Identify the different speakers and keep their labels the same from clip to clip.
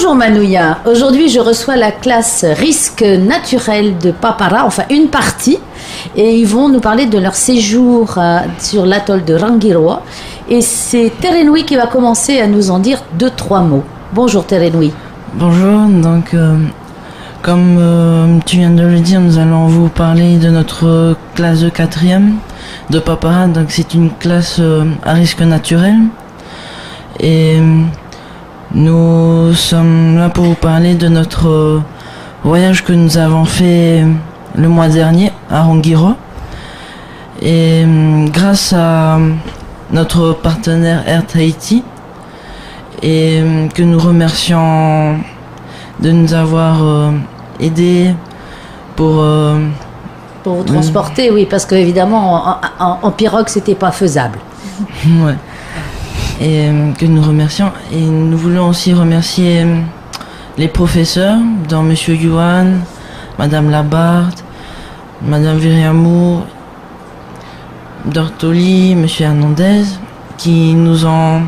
Speaker 1: Bonjour Manouya, aujourd'hui je reçois la classe risque naturel de Papara, enfin une partie, et ils vont nous parler de leur séjour sur l'atoll de Rangiroa. Et c'est Terenui qui va commencer à nous en dire 2-3 mots. Bonjour Terenui.
Speaker 2: Bonjour, donc comme tu viens de le dire, nous allons vous parler de notre classe de 4e de Papara. Donc c'est une classe à risque naturel. Et nous sommes là pour vous parler de notre voyage que nous avons fait le mois dernier à Rangiroa. Et grâce à notre partenaire Air Tahiti, et que nous remercions de nous avoir aidés pour
Speaker 1: vous transporter, oui, parce qu'évidemment en pirogue c'était pas faisable.
Speaker 2: Ouais. Et que nous remercions. Et nous voulons aussi remercier les professeurs, dont Monsieur Yuan, Madame Labarde, Madame Viriamour, Dortoli, Monsieur Hernandez, qui nous ont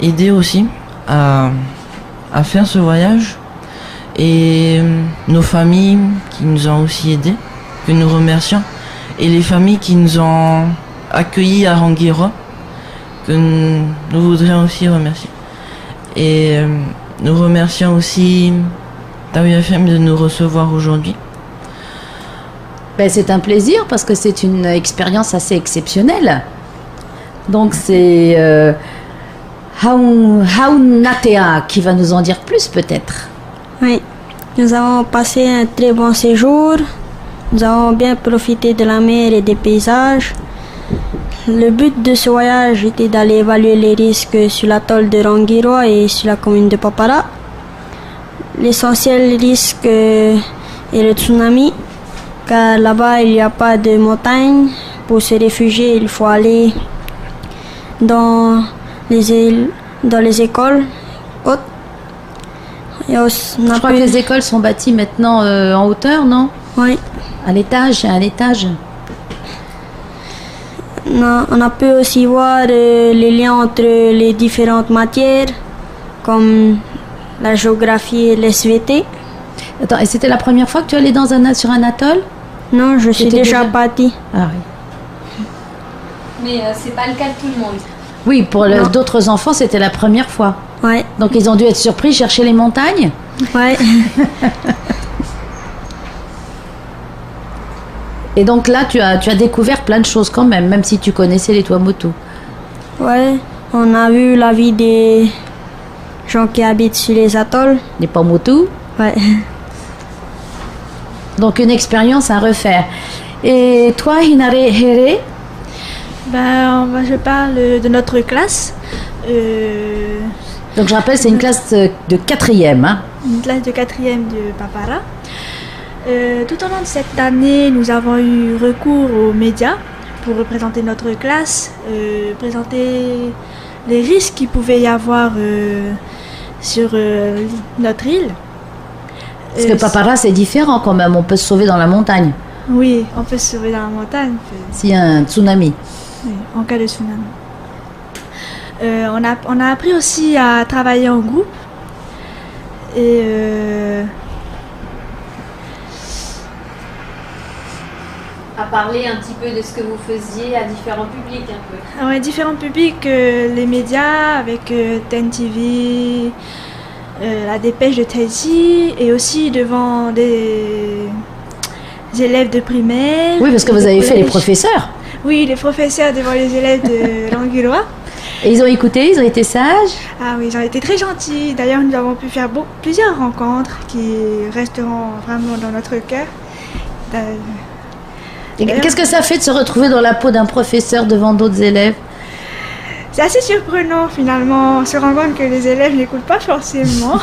Speaker 2: aidés aussi à faire ce voyage. Et nos familles qui nous ont aussi aidés, que nous remercions. Et les familles qui nous ont accueillis à Rangiroa, que nous voudrions aussi remercier. Et nous remercions aussi WFM de nous recevoir aujourd'hui.
Speaker 1: Ben, c'est un plaisir parce que c'est une expérience assez exceptionnelle. Donc c'est Haunatea qui va nous en dire plus peut-être.
Speaker 3: Oui, nous avons passé un très bon séjour. Nous avons bien profité de la mer et des paysages. Le but de ce voyage était d'aller évaluer les risques sur l'atoll de Rangiroa et sur la commune de Papara. L'essentiel risque est le tsunami, car là-bas il n'y a pas de montagne. Pour se réfugier, il faut aller dans les écoles hautes.
Speaker 1: Je crois que les écoles sont bâties maintenant en hauteur, non?
Speaker 3: Oui.
Speaker 1: À l'étage.
Speaker 3: Non, on a pu aussi voir les liens entre les différentes matières, comme la géographie et l'SVT.
Speaker 1: Attends, et c'était la première fois que tu allais sur un atoll?
Speaker 3: Non, je suis déjà partie.
Speaker 1: Ah oui.
Speaker 4: Mais c'est pas le cas de tout le monde.
Speaker 1: Oui, pour d'autres enfants, c'était la première fois.
Speaker 3: Ouais.
Speaker 1: Donc ils ont dû être surpris, chercher les montagnes?
Speaker 3: Ouais.
Speaker 1: Et donc là, tu as découvert plein de choses quand même si tu connaissais les Tuamotu.
Speaker 3: Ouais, on a vu la vie des gens qui habitent sur les atolls.
Speaker 1: Les Paumotu?
Speaker 3: Ouais.
Speaker 1: Donc une expérience à refaire. Et toi, Hinare Here?
Speaker 5: Je parle de notre classe.
Speaker 1: Donc je rappelle, c'est une classe de 4e. Hein?
Speaker 5: Une classe de 4e de Papara. Tout au long de cette année, nous avons eu recours aux médias pour représenter notre classe, présenter les risques qu'il pouvait y avoir sur notre île.
Speaker 1: Parce que Papara, c'est différent quand même, on peut se sauver dans la montagne.
Speaker 5: Oui, on peut se sauver dans la montagne.
Speaker 1: S'il y a un tsunami.
Speaker 5: Oui, en cas de tsunami. On a appris aussi à travailler en groupe. Et
Speaker 4: à parler un petit peu de ce que vous faisiez à différents publics un peu.
Speaker 5: Ouais, différents publics, les médias avec TEN TV, la dépêche de Tahiti et aussi devant des élèves de primaire.
Speaker 1: Oui, parce que vous avez fait les professeurs.
Speaker 5: Oui, les professeurs devant les élèves de Rangiroa.
Speaker 1: Et ils ont écouté, ils ont été sages?
Speaker 5: Ah oui, ils ont été très gentils. D'ailleurs, nous avons pu faire plusieurs rencontres qui resteront vraiment dans notre cœur.
Speaker 1: Qu'est-ce que ça fait de se retrouver dans la peau d'un professeur devant d'autres élèves?
Speaker 5: C'est assez surprenant finalement, on se rend compte que les élèves n'écoutent pas forcément.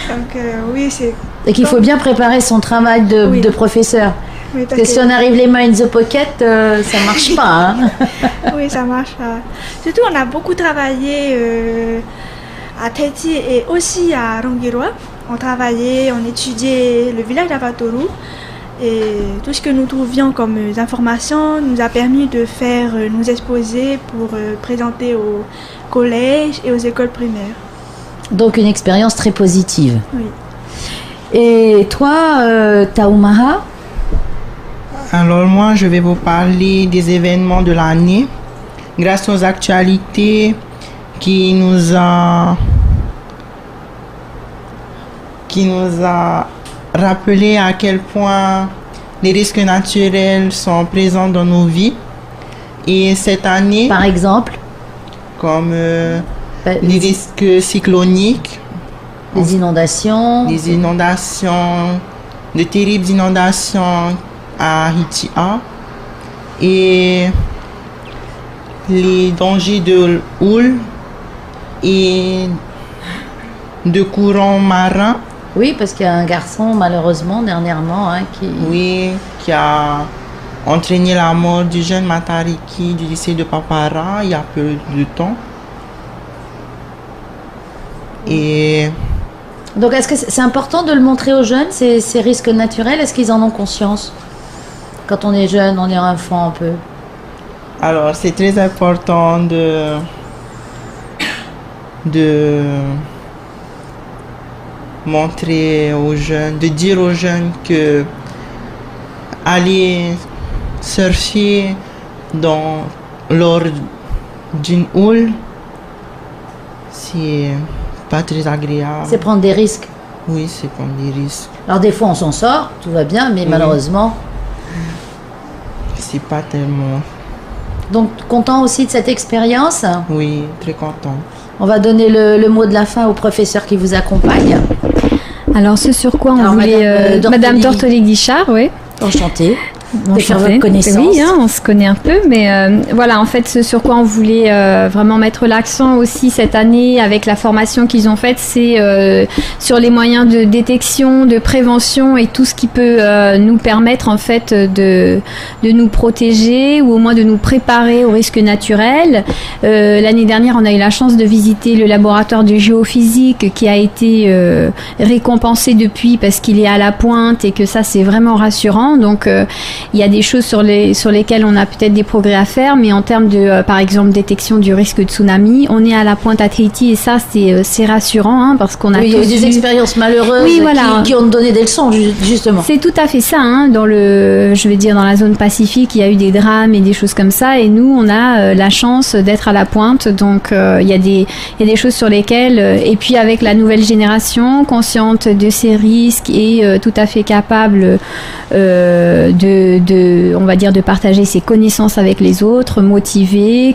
Speaker 5: Donc oui, c'est...
Speaker 1: Et qu'il faut bien préparer son travail de professeur.
Speaker 5: Oui,
Speaker 1: parce que si on arrive les mains in the pocket, ça marche pas. Hein.
Speaker 5: Oui, ça marche pas. Surtout, on a beaucoup travaillé à Tahiti et aussi à Rangiroa. On travaillait, on étudiait le village d'Avatoru. Et tout ce que nous trouvions comme informations nous a permis de faire nos exposés pour présenter aux collèges et aux écoles primaires.
Speaker 1: Donc une expérience très positive.
Speaker 5: Oui.
Speaker 1: Et toi, Taumaha?
Speaker 6: Alors moi, je vais vous parler des événements de l'année grâce aux actualités qui nous a rappelé à quel point les risques naturels sont présents dans nos vies. Et cette année,
Speaker 1: Par exemple,
Speaker 6: comme
Speaker 1: bah,
Speaker 6: les risques cycloniques,
Speaker 1: les inondations.
Speaker 6: des inondations, de terribles inondations à Hitia et les dangers de houle et de courants marins,
Speaker 1: Oui, parce qu'il y a un garçon, malheureusement, dernièrement, hein,
Speaker 6: qui a entraîné la mort du jeune Matariki du lycée de Papara il y a peu de temps. Et
Speaker 1: Donc, est-ce que c'est important de le montrer aux jeunes, ces risques naturels? Est-ce qu'ils en ont conscience? Quand on est jeune, on est enfant un peu.
Speaker 6: alors, c'est très important de montrer aux jeunes, de dire aux jeunes que aller surfer lors d'une houle, c'est pas très agréable.
Speaker 1: C'est prendre des risques.
Speaker 6: Oui, c'est prendre des risques.
Speaker 1: Alors, des fois, on s'en sort, tout va bien, mais
Speaker 6: Oui.
Speaker 1: malheureusement.
Speaker 6: C'est pas tellement.
Speaker 1: Donc, content aussi de cette expérience.
Speaker 6: Oui, très content.
Speaker 1: On va donner le mot de la fin au professeur qui vous accompagne.
Speaker 7: Alors, ce sur quoi on
Speaker 1: Alors,
Speaker 7: voulait... Madame
Speaker 1: Dortoli.
Speaker 7: Dortoli-Guichard, oui.
Speaker 1: Enchantée. De faire
Speaker 7: Enchantée.
Speaker 1: votre connaissance.
Speaker 7: Oui, hein, on se connaît un peu, mais voilà, en fait, ce sur quoi on voulait vraiment mettre l'accent aussi cette année avec la formation qu'ils ont faite, c'est sur les moyens de détection, de prévention et tout ce qui peut nous permettre en fait de nous protéger ou au moins de nous préparer aux risques naturels. L'année dernière, on a eu la chance de visiter le laboratoire de géophysique qui a été récompensé depuis parce qu'il est à la pointe et que ça, c'est vraiment rassurant. Donc, il y a des choses sur lesquelles on a peut-être des progrès à faire, mais en termes de, par exemple, détection du risque de tsunami, on est à la pointe à Tahiti et ça, c'est rassurant hein, parce qu'on a
Speaker 1: Oui, il y a eu
Speaker 7: tous
Speaker 1: des
Speaker 7: vu-
Speaker 1: expériences malheureuses
Speaker 7: Oui, voilà.
Speaker 1: qui ont donné des leçons, justement.
Speaker 7: C'est tout à fait ça, hein, dans la zone Pacifique, il y a eu des drames et des choses comme ça, et nous, on a la chance d'être à la pointe, donc il y a des choses sur lesquelles, et puis avec la nouvelle génération, consciente de ces risques et tout à fait capable on va dire, de partager ses connaissances avec les autres, motivées,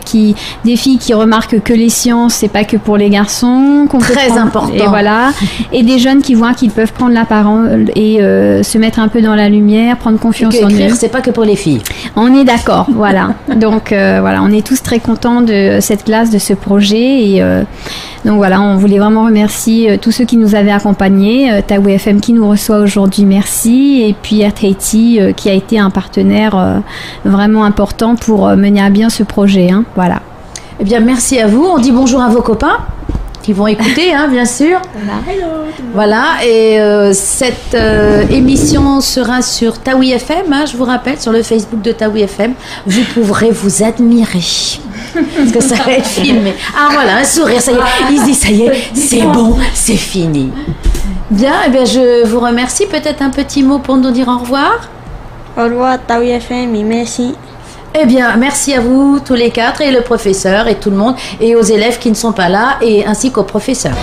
Speaker 7: des filles qui remarquent que les sciences, c'est pas que pour les garçons, qu'on peut
Speaker 1: Très
Speaker 7: prendre-
Speaker 1: important.
Speaker 7: Et voilà, et des jeunes qui voient qu'ils peuvent prendre la parole et se mettre un peu dans la lumière, prendre confiance en
Speaker 1: Écrire,
Speaker 7: eux.
Speaker 1: c'est pas que pour les filles.
Speaker 7: On est d'accord, voilà. Donc voilà, on est tous très contents de cette classe, de ce projet. Et donc voilà, on voulait vraiment remercier tous ceux qui nous avaient accompagnés, Taou FM qui nous reçoit aujourd'hui, merci. Et puis Air Tahiti qui a été un partenaire vraiment important pour mener à bien ce projet. Hein, voilà.
Speaker 1: Eh bien, merci à vous. On dit bonjour à vos copains qui vont écouter, hein, bien sûr. Voilà, et cette émission sera sur Taoui FM, hein, je vous rappelle, sur le Facebook de Taoui FM. Vous pourrez vous admirer, parce que ça va être filmé. Ah voilà, un sourire, ça y est. Il se dit, ça y est, c'est bon, c'est fini. Bien, eh bien, je vous remercie. Peut-être un petit mot pour nous dire au revoir.
Speaker 3: Au revoir, Taoui FM, et merci.
Speaker 1: Eh bien, merci à vous tous les quatre, et le professeur, et tout le monde, et aux élèves qui ne sont pas là, et ainsi qu'aux professeurs.